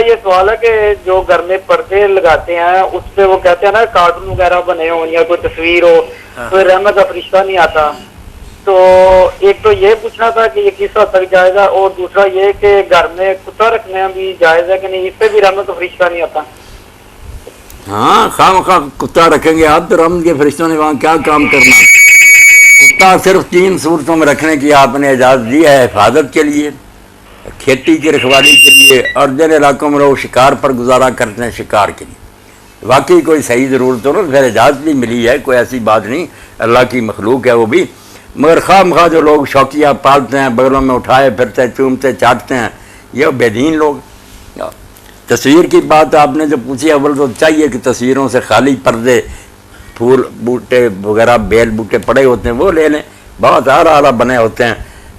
یہ سوال ہے کہ جو گھر میں پردے لگاتے ہیں اس پہ وہ کہتے ہیں نا کارٹون وغیرہ بنے ہو یا کوئی تصویر ہو تو رحمت کا فرشتہ نہیں آتا. تو ایک تو یہ پوچھنا تھا کہ یہ کس حد تک جائز ہے، اور دوسرا یہ کہ گھر میں کتا رکھنا بھی جائز ہے کہ نہیں، اس پہ بھی رحمت کا فرشتہ نہیں آتا. ہاں خواہ خواہ کتا رکھیں گے آپ تو رحمت کے فرشتوں نے وہاں کیا کام کرنا. کتا صرف 3 صورتوں میں رکھنے کی آپ نے اجازت دی ہے، حفاظت کے لیے، کھیتی کی رکھوالی کے لیے، اور جن علاقوں میں لوگ شکار پر گزارا کرتے ہیں شکار کے لیے. واقعی کوئی صحیح ضرورت ہو نا پھر اجازت بھی ملی ہے، کوئی ایسی بات نہیں، اللہ کی مخلوق ہے وہ بھی. مگر خواہ مخواہ جو لوگ شوقیہ پالتے ہیں، بغلوں میں اٹھائے پھرتے چومتے چاٹتے ہیں، یہ بے دین لوگ. تصویر کی بات آپ نے جو پوچھی، اول تو چاہیے کہ تصویروں سے خالی پردے، پھول بوٹے وغیرہ بیل بوٹے پڑے ہوتے ہیں وہ لے لیں، بہت اعلیٰ اعلیٰ بنے ہوتے ہیں،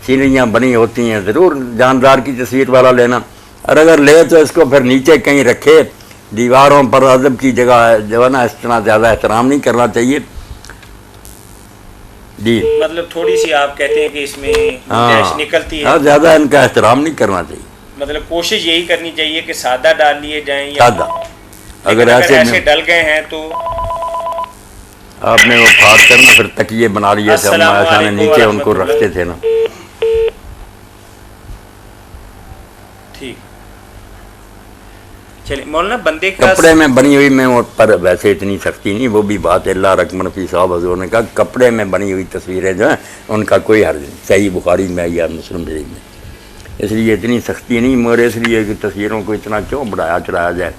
سینریاں بنی ہوتی ہیں، ضرور جاندار کی تصویر والا لینا. اور اگر لے تو اس کو پھر نیچے کہیں رکھے، دیواروں پر ادب کی جگہ جو ہے نا، اس طرح زیادہ احترام نہیں کرنا چاہیے. جی مطلب تھوڑی سی آپ کہتے ہیں کہ اس میں گنجائش نکلتی ہے. ہاں زیادہ ان کا احترام نہیں کرنا چاہیے. مطلب کوشش یہی کرنی چاہیے کہ سادہ ڈال لیے جائیں، یا سادہ. اگر ایسے ڈل گئے ہیں تو آپ نے وہ پھاڑ کرنا پھر تکیے بنا لیے تھے، ہم ایسا نیچے ان کو رکھتے تھے نا. ٹھیک. چلیے مولانا، بندے کا کپڑے میں بنی ہوئی میں پر ویسے اتنی سختی نہیں، وہ بھی بات اللہ رقم فی صاحب حضور نے کہا کپڑے میں بنی ہوئی تصویریں جو ہیں ان کا کوئی حرج نہیں، صحیح بخاری میں یا مسلم شریف میں. اس لیے اتنی سختی نہیں، مگر اس لیے کہ تصویروں کو اتنا کیوں بڑھایا چڑھایا جائے.